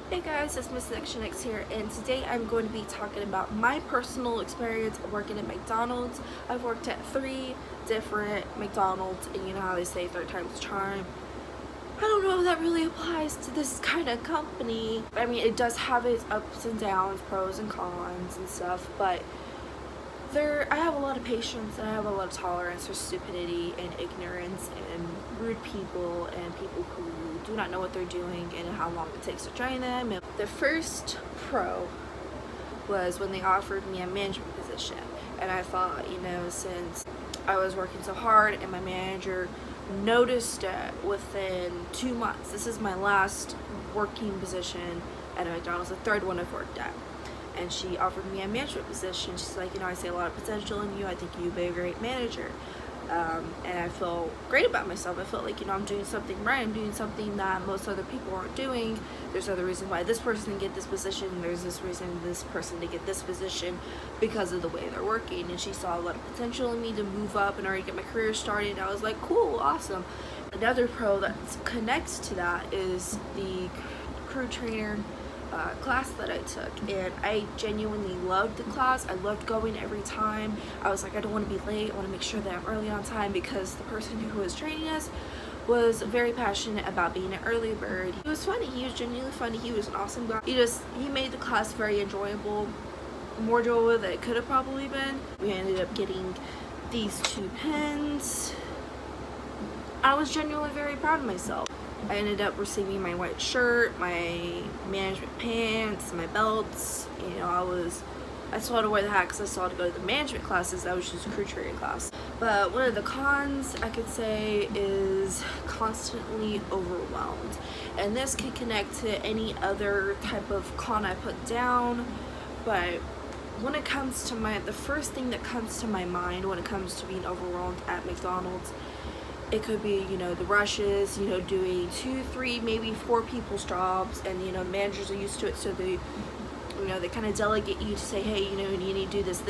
Hey guys, it's Miss Section X here, and today I'm going to be talking about my personal experience working at McDonald's. I've worked at 3 different McDonald's, and you know how they say third time's a charm. I don't know if that really applies to this kind of company. I mean, it does have its ups and downs, pros and cons and stuff, but I have a lot of patience and I have a lot of tolerance for stupidity and ignorance and rude people and people who do not know what they're doing and how long it takes to train them. And the first pro was when they offered me a management position, and I thought, you know, since I was working so hard and my manager noticed it within 2 months. This is my last working position at a McDonald's, the third one I've worked at. And she offered me a management position. She's like, you know, I see a lot of potential in you. I think you'd be a great manager. And I felt great about myself. I felt like, you know, I'm doing something right. I'm doing something that most other people aren't doing. There's other reason why this person can get this position. There's this reason this person to get this position because of the way they're working. And she saw a lot of potential in me to move up and already get my career started. And I was like, cool, awesome. Another pro that connects to that is the crew trainer class that I took, and I genuinely loved the class. I loved going every time. I was like, I don't want to be late. I want to make sure that I'm early on time, because the person who was training us was very passionate about being an early bird. He was funny. He was genuinely funny. He was an awesome guy. He made the class very enjoyable, more enjoyable than it could have probably been. We ended up getting these 2 pins. I was genuinely very proud of myself. I ended up receiving my white shirt, my management pants, my belts. You know, I still had to wear the hat because I still had to go to the management classes. That was just a crew training class. But one of the cons I could say is constantly overwhelmed. And this could connect to any other type of con I put down. But when it comes to the first thing that comes to my mind when it comes to being overwhelmed at McDonald's, it could be, you know, the rushes, you know, doing 2, 3, maybe 4 people's jobs, and, you know, managers are used to it, so they, you know, they kind of delegate you to say, hey, you know, you need to do this,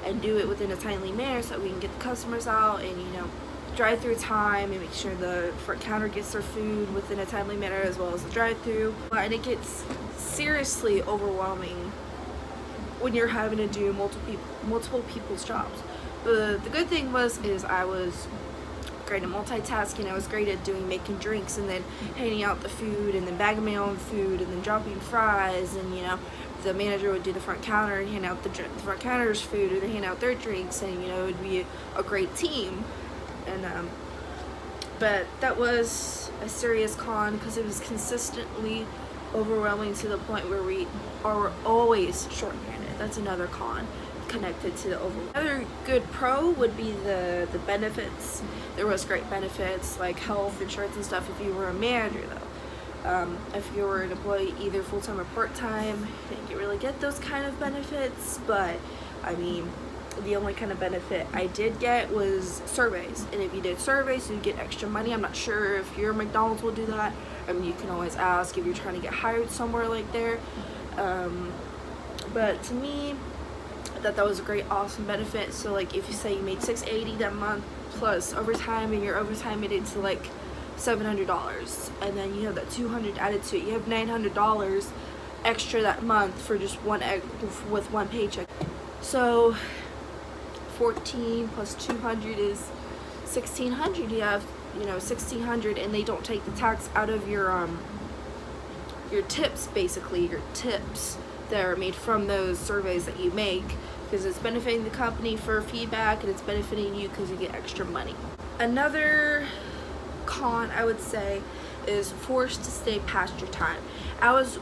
and do it within a timely manner so that we can get the customers out, and, you know, drive-through time, and make sure the front counter gets their food within a timely manner as well as the drive-through. And it gets seriously overwhelming when you're having to do multiple people's jobs. The good thing is I was great at multitasking. I was great at making drinks and then handing out the food and then bagging my own food and then dropping fries, and, you know, the manager would do the front counter and hand out the front counter's food and hand out their drinks, and, you know, it would be a great team. And but that was a serious con because it was consistently overwhelming to the point where we are always short-handed. That's another con connected to the overall. Another good pro would be the benefits. There was great benefits like health insurance and stuff if you were a manager, though. If you were an employee, either full-time or part-time, you didn't really get those kind of benefits. But I mean, the only kind of benefit I did get was surveys, and if you did surveys you'd get extra money. I'm not sure if your McDonald's will do that. I mean, you can always ask if you're trying to get hired somewhere like there. But to me, I thought that was a great, awesome benefit. So like, if you say you made $680 that month plus overtime, and your overtime made it to like $700, and then you have that $200 added to it, you have $900 extra that month for just with one paycheck. So 14 plus 200 is 1,600. You have, you know, 1,600, and they don't take the tax out of your tips, basically your tips that are made from those surveys that you make, because it's benefiting the company for feedback, and it's benefiting you because you get extra money. Another con I would say is forced to stay past your time. I was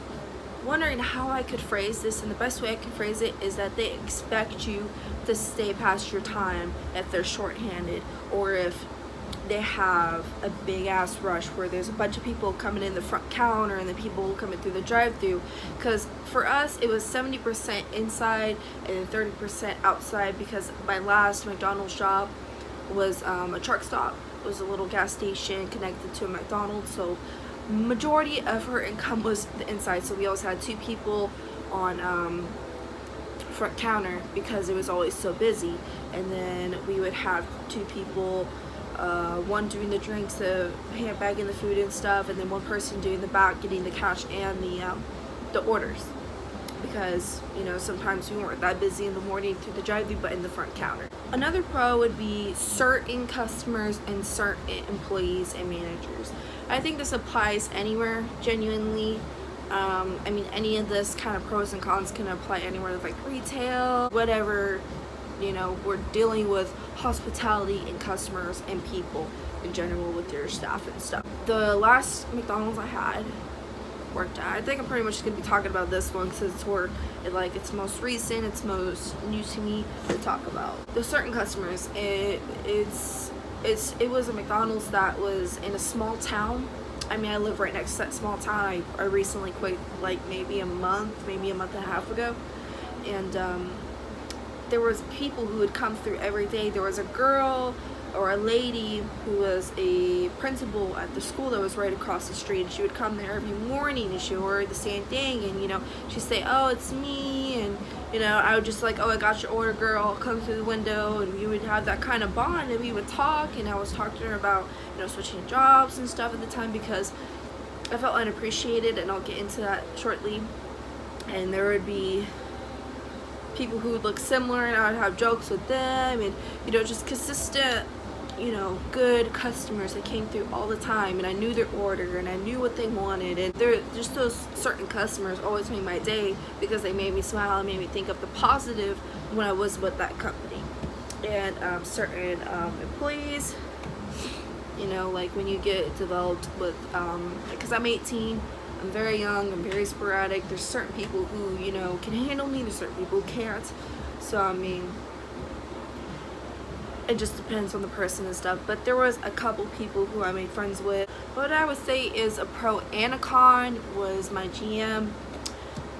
wondering how I could phrase this, and the best way I can phrase it is that they expect you to stay past your time if they're shorthanded, or if they have a big ass rush where there's a bunch of people coming in the front counter and the people coming through the drive-through. Because for us it was 70% inside and 30% outside, because my last McDonald's job was a truck stop. It was a little gas station connected to a McDonald's, so majority of her income was the inside. So we always had 2 people on front counter because it was always so busy, and then we would have 2 people one doing the drinks, the bagging the food and stuff, and then one person doing the back, getting the cash and the orders. Because, you know, sometimes we weren't that busy in the morning through the drive-thru, but in the front counter. Another pro would be certain customers and certain employees and managers. I think this applies anywhere, genuinely. I mean, any of this kind of pros and cons can apply anywhere, like retail, whatever. You know, we're dealing with hospitality and customers and people in general with your staff and stuff. The last McDonald's I had worked at, I think I'm pretty much just gonna be talking about this one because it's where it's most recent, it's most new to me to talk about. There's certain customers. It was a McDonald's that was in a small town. I mean, I live right next to that small town. I recently quit like maybe a month and a half ago, and there was people who would come through every day. There was a girl or a lady who was a principal at the school that was right across the street, and she would come there every morning and she would order the same thing, and you know, she'd say, oh, it's me, and you know, I would just like, oh, I got your order, girl, I'll come through the window, and we would have that kind of bond, and we would talk, and I was talking to her about, you know, switching jobs and stuff at the time because I felt unappreciated, and I'll get into that shortly. And there would be people who would look similar, and I would have jokes with them, and you know, just consistent, you know, good customers that came through all the time, and I knew their order and I knew what they wanted, and they're just those certain customers always made my day because they made me smile and made me think of the positive when I was with that company. And certain employees, you know, like when you get developed with because I'm 18, I'm very young, I'm very sporadic. There's certain people who, you know, can handle me, there's certain people who can't. So I mean, it just depends on the person and stuff. But there was a couple people who I made friends with. What I would say is a pro and a con was my GM.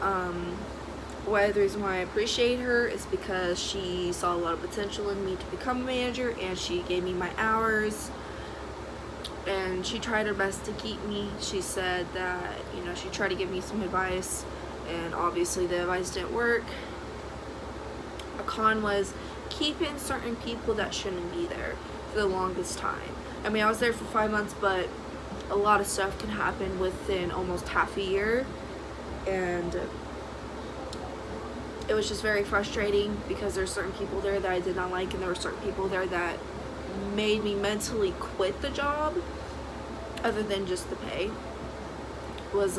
The reason why I appreciate her is because she saw a lot of potential in me to become a manager, and she gave me my hours, and she tried her best to keep me. She said that, you know, she tried to give me some advice, and obviously the advice didn't work. A con was keeping certain people that shouldn't be there for the longest time. I mean, I was there for 5 months, but a lot of stuff can happen within almost half a year, and it was just very frustrating because there's certain people there that I did not like, and there were certain people there that made me mentally quit the job other than just the pay. Was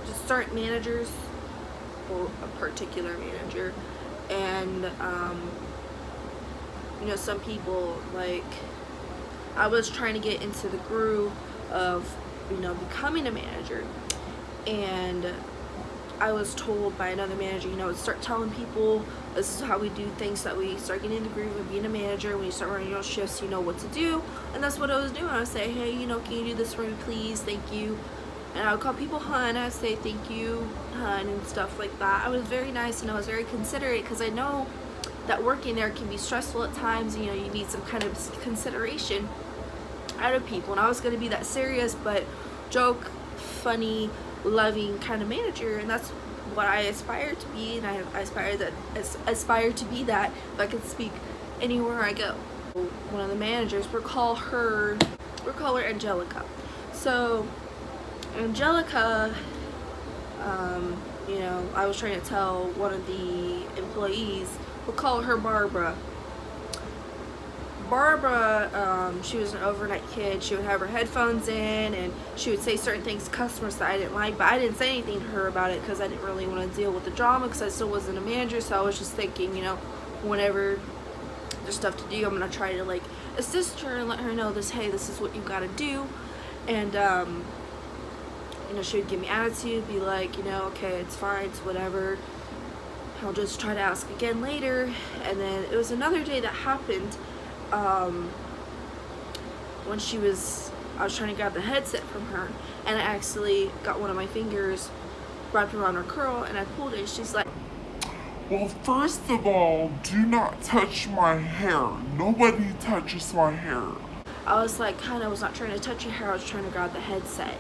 just certain managers, or a particular manager, and you know, some people, like, I was trying to get into the groove of, you know, becoming a manager, and I was told by another manager, you know, start telling people this is how we do things, so that we start getting in the groove of being a manager. When you start running your shifts, you know what to do. And that's what I was doing. I would say, hey, you know, can you do this for me, please? Thank you. And I would call people hun. I would say thank you, hun, and stuff like that. I was very nice, and I was very considerate, because I know that working there can be stressful at times. You know, you need some kind of consideration out of people, and I was going to be that serious but joke, funny, loving kind of manager, and that's what I aspire to be, and I aspire to be that if I could speak anywhere I go. One of the managers, we'll call her Angelica. So Angelica, you know, I was trying to tell one of the employees, we'll call her Barbara. She was an overnight kid. She would have her headphones in, and she would say certain things to customers that I didn't like, but I didn't say anything to her about it because I didn't really want to deal with the drama, because I still wasn't a manager. So I was just thinking, you know, whenever there's stuff to do, I'm gonna try to like assist her and let her know this, hey, this is what you gotta do. And you know, she would give me attitude, be like, you know, okay, it's fine, it's whatever, I'll just try to ask again later. And then it was another day that happened, when I was trying to grab the headset from her, and I actually got one of my fingers wrapped around her curl, and I pulled it, and she's like, well, first of all, do not touch my hair. Nobody touches my hair. I was like, I was not trying to touch your hair, I was trying to grab the headset.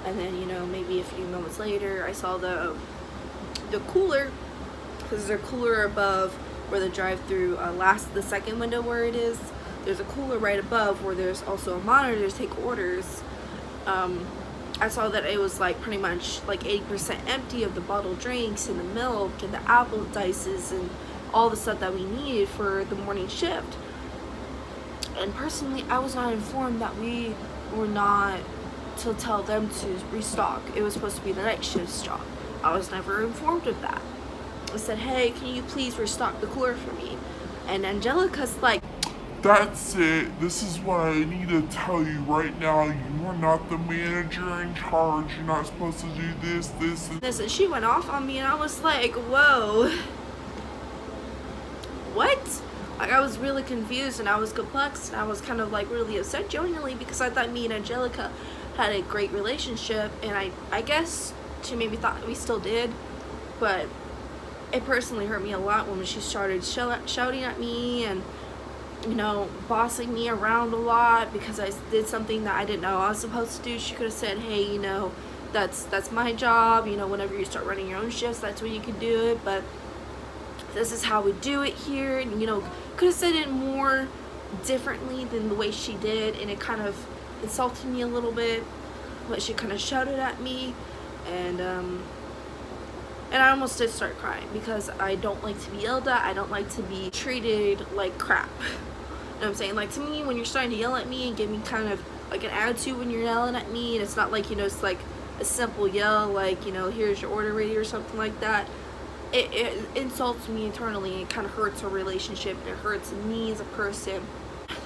And then, you know, maybe a few moments later, I saw the cooler, because there's a cooler above where the drive-through the second window where it is. there's a cooler right above where there's also a monitor to take orders. I saw that it was like pretty much like 80% empty of the bottled drinks and the milk and the apple dices and all the stuff that we needed for the morning shift. And personally, I was not informed that we were not to tell them to restock. It was supposed to be the night shift's job. I was never informed of that. I said, hey, can you please restock the cooler for me? And Angelica's like, that's it. This is what I need to tell you right now. You are not the manager in charge. You're not supposed to do this, and this. And she went off on me, and I was like, whoa. What? Like, I was really confused, and I was perplexed, and I was kind of like really upset genuinely, because I thought me and Angelica had a great relationship, and I guess she maybe thought we still did, but it personally hurt me a lot when she started shouting at me and, you know, bossing me around a lot because I did something that I didn't know I was supposed to do. She could have said, hey, you know, that's my job, you know, whenever you start running your own shifts, that's when you can do it, but this is how we do it here. And, you know, could have said it more differently than the way she did, and it kind of insulted me a little bit, but she kind of shouted at me, and I almost did start crying because I don't like to be yelled at. I don't like to be treated like crap. You know what I'm saying? Like, to me, when you're starting to yell at me and give me kind of like an attitude when you're yelling at me, and it's not like, you know, it's like a simple yell, like, you know, here's your order ready or something like that. It insults me internally, and it kind of hurts our relationship, and it hurts me as a person.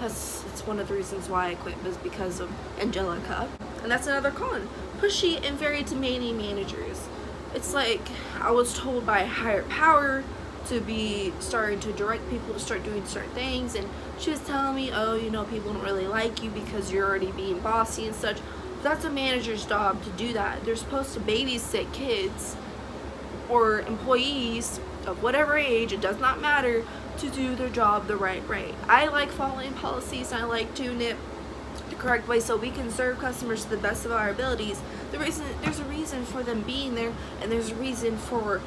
That's one of the reasons why I quit, was because of Angelica. And that's another con. Pushy and very demanding managers. It's like I was told by a higher power to be starting to direct people to start doing certain things, and she was telling me, oh, you know, people don't really like you because you're already being bossy and such. That's a manager's job to do that. They're supposed to babysit kids or employees of whatever age, it does not matter, to do their job the right way. I like following policies, and I like doing it the correct way so we can serve customers to the best of our abilities. There's a reason for them being there, and there's a reason for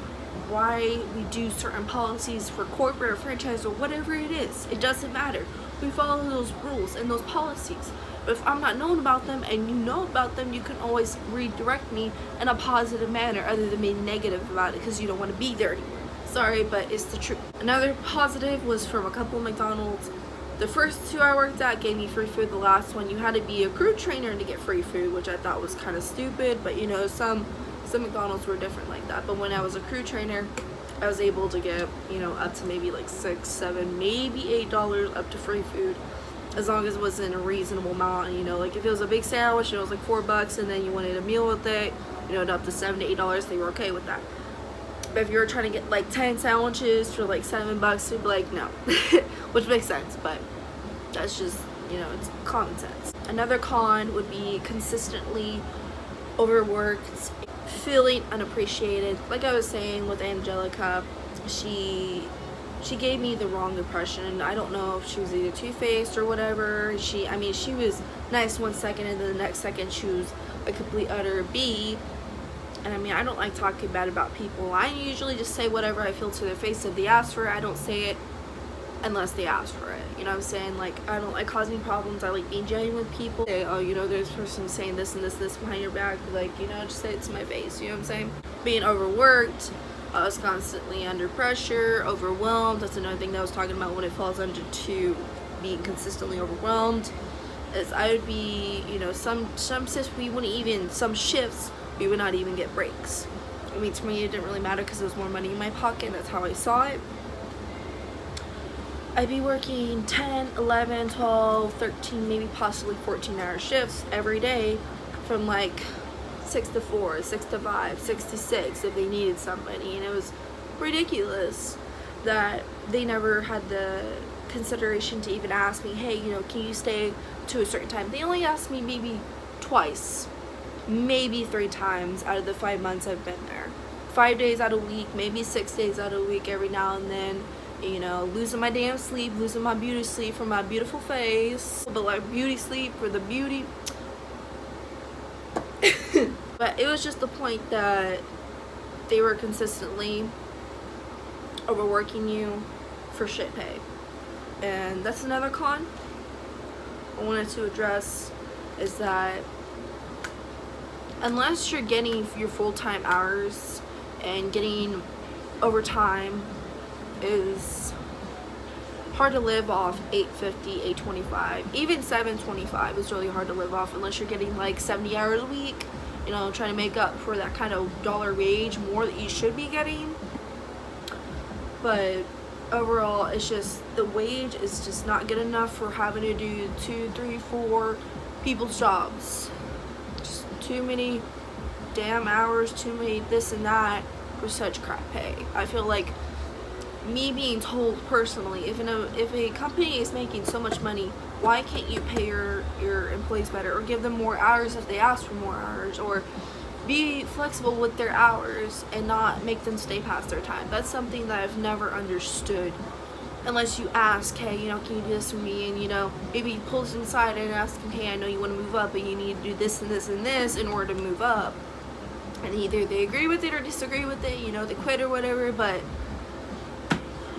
why we do certain policies for corporate or franchise or whatever it is. It doesn't matter. We follow those rules and those policies. But if I'm not known about them and you know about them, you can always redirect me in a positive manner other than being negative about it because you don't want to be there anymore. Sorry, but it's the truth. Another positive was from a couple of McDonald's. The first two I worked at gave me free food. The last one, you had to be a crew trainer to get free food, which I thought was kind of stupid, but you know, some McDonald's were different like that. But when I was a crew trainer, I was able to get, you know, up to maybe like $6, $7, maybe $8 up to free food, as long as it was in a reasonable amount. And, you know, like if it was a big sandwich and it was like $4 and then you wanted a meal with it, you know, up to $7 to $8, they were okay with that. But if you were trying to get like 10 sandwiches for like $7, they'd be like, no. Which makes sense, but that's just, you know, it's common sense. Another con would be consistently overworked, feeling unappreciated. Like I was saying with Angelica, she gave me the wrong impression. I don't know if she was either two-faced or whatever. She was nice one second, and then the next second she was a complete utter B. And I mean, I don't like talking bad about people. I usually just say whatever I feel to their face. If they ask for it, I don't say it unless they ask for it. You know what I'm saying? Like, I don't like causing problems. I like being genuine with people. Say, oh, you know, there's a person saying this and this behind your back. Like, you know, just say it to my face. You know what I'm saying? Being overworked. I was constantly under pressure, overwhelmed. That's another thing that I was talking about when it falls under to being consistently overwhelmed. Is I would be, you know, some shifts we wouldn't even, some shifts we would not even get breaks. I mean, to me it didn't really matter because there was more money in my pocket. That's how I saw it. I'd be working 10, 11, 12, 13, maybe possibly 14-hour shifts every day from like 6 to 4, 6 to 5, 6 to 6 if they needed somebody. And it was ridiculous that they never had the consideration to even ask me, hey, you know, can you stay to a certain time? They only asked me maybe twice, maybe 3 times out of the 5 months I've been there. 5 days out of a week, maybe 6 days out of a week every now and then. You know, losing my damn sleep, losing my beauty sleep for my beautiful face, but like beauty sleep for the beauty. But it was just the point that they were consistently overworking you for shit pay. And that's another con. I wanted to address is that unless you're getting your full-time hours and getting overtime is hard to live off. $8.50, $8.25, even $7.25 is really hard to live off unless you're getting like 70 hours a week, you know, trying to make up for that kind of dollar wage more that you should be getting. But overall, it's just the wage is just not good enough for having to do 2, 3, 4 people's jobs. Just too many damn hours, too many this and that for such crap pay. I feel like me being told personally, if a company is making so much money, why can't you pay your employees better, or give them more hours if they ask for more hours, or be flexible with their hours and not make them stay past their time? That's something that I've never understood unless you ask, hey, you know, can you do this for me? And, you know, maybe pull them aside and ask them, hey, I know you want to move up, but you need to do this and this and this in order to move up. And either they agree with it or disagree with it, you know, they quit or whatever. But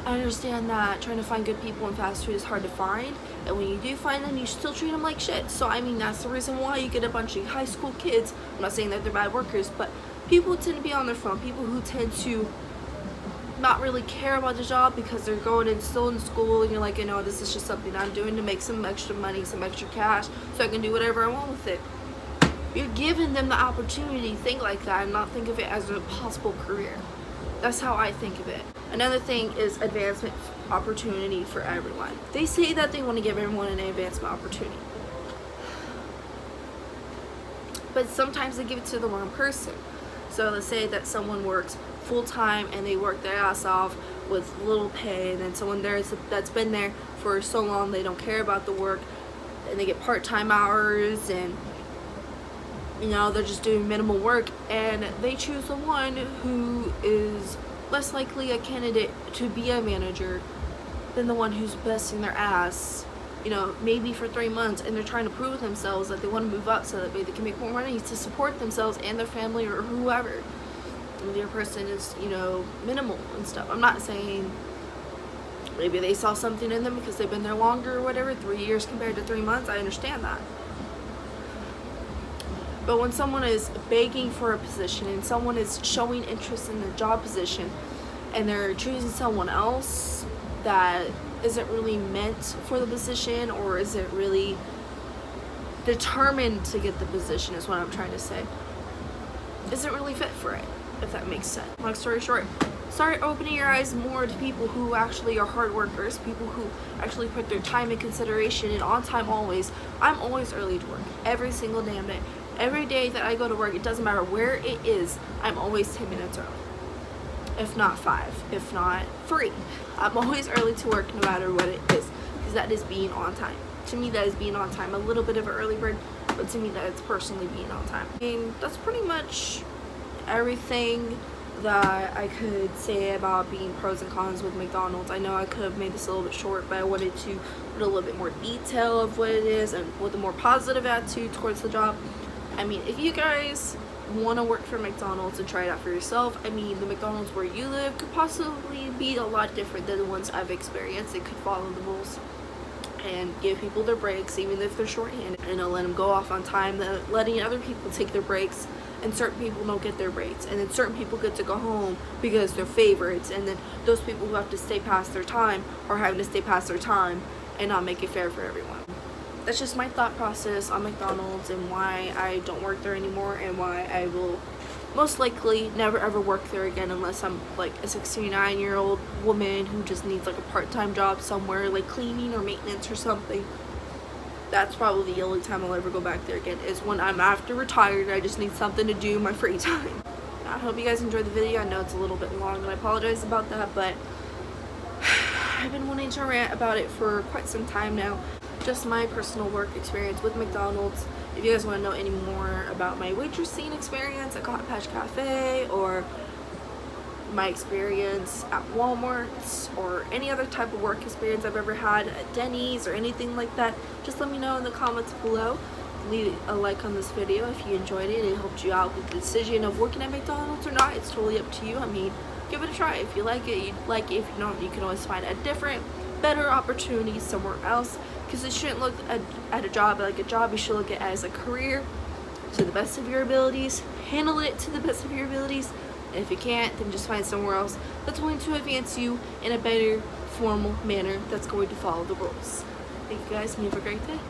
I understand that trying to find good people in fast food is hard to find, and when you do find them, you still treat them like shit. So I mean, that's the reason why you get a bunch of high school kids. I'm not saying that they're bad workers, but people who tend to be on their phone, people who tend to not really care about the job because they're going and still in school, and you're like, you know, this is just something I'm doing to make some extra money, some extra cash, so I can do whatever I want with it. You're giving them the opportunity to think like that and not think of it as a possible career. That's how I think of it. Another thing is advancement opportunity for everyone. They say that they want to give everyone an advancement opportunity, but sometimes they give it to the wrong person. So let's say that someone works full-time and they work their ass off with little pay, and then someone that's been there for so long they don't care about the work, and they get part-time hours, and you know, they're just doing minimal work, and they choose the one who is less likely a candidate to be a manager than the one who's busting their ass, you know, maybe for 3 months, and they're trying to prove themselves that they want to move up so that way they can make more money to support themselves and their family or whoever. And the other person is, you know, minimal and stuff. I'm not saying maybe they saw something in them because they've been there longer or whatever, 3 years compared to 3 months. I understand that. But when someone is begging for a position and someone is showing interest in the job position and they're choosing someone else that isn't really meant for the position, or isn't really determined to get the position, is what I'm trying to say, isn't really fit for it, if that makes sense. Long story short, start opening your eyes more to people who actually are hard workers, people who actually put their time in consideration and on time always. I'm always early to work, every single damn day. Every day that I go to work, it doesn't matter where it is, I'm always 10 minutes early. If not 5, if not 3. I'm always early to work no matter what it is, because that is being on time. To me, that is being on time. A little bit of an early bird, but to me, that is personally being on time. I mean, that's pretty much everything that I could say about being pros and cons with McDonald's. I know I could have made this a little bit short, but I wanted to put a little bit more detail of what it is and with a more positive attitude towards the job. I mean, if you guys want to work for McDonald's and try it out for yourself, I mean, the McDonald's where you live could possibly be a lot different than the ones I've experienced. It could follow the rules and give people their breaks, even if they're shorthanded, and let them go off on time, letting other people take their breaks, and certain people don't get their breaks, and then certain people get to go home because they're favorites, and then those people who have to stay past their time are having to stay past their time and not make it fair for everyone. That's just my thought process on McDonald's and why I don't work there anymore, and why I will most likely never ever work there again unless I'm like a 69-year-old woman who just needs like a part-time job somewhere, like cleaning or maintenance or something. That's probably the only time I'll ever go back there again, is when I'm after retired. I just need something to do in my free time. I hope you guys enjoyed the video. I know it's a little bit long and I apologize about that, but I've been wanting to rant about it for quite some time now. Just my personal work experience with McDonald's. If you guys want to know any more about my waitressing experience at Cotton Patch Cafe, or my experience at Walmart, or any other type of work experience I've ever had at Denny's or anything like that, just let me know in the comments below. Leave a like on this video if you enjoyed it. It helped you out with the decision of working at McDonald's or not. It's totally up to you. I mean, give it a try. If you like it, you'd like it. If you don't, you can always find a different, better opportunity somewhere else, because you shouldn't look at a job like a job. You should look at it as a career to the best of your abilities, handle it to the best of your abilities, and if you can't, then just find somewhere else that's going to advance you in a better formal manner that's going to follow the rules. Thank you guys, and you have a great day.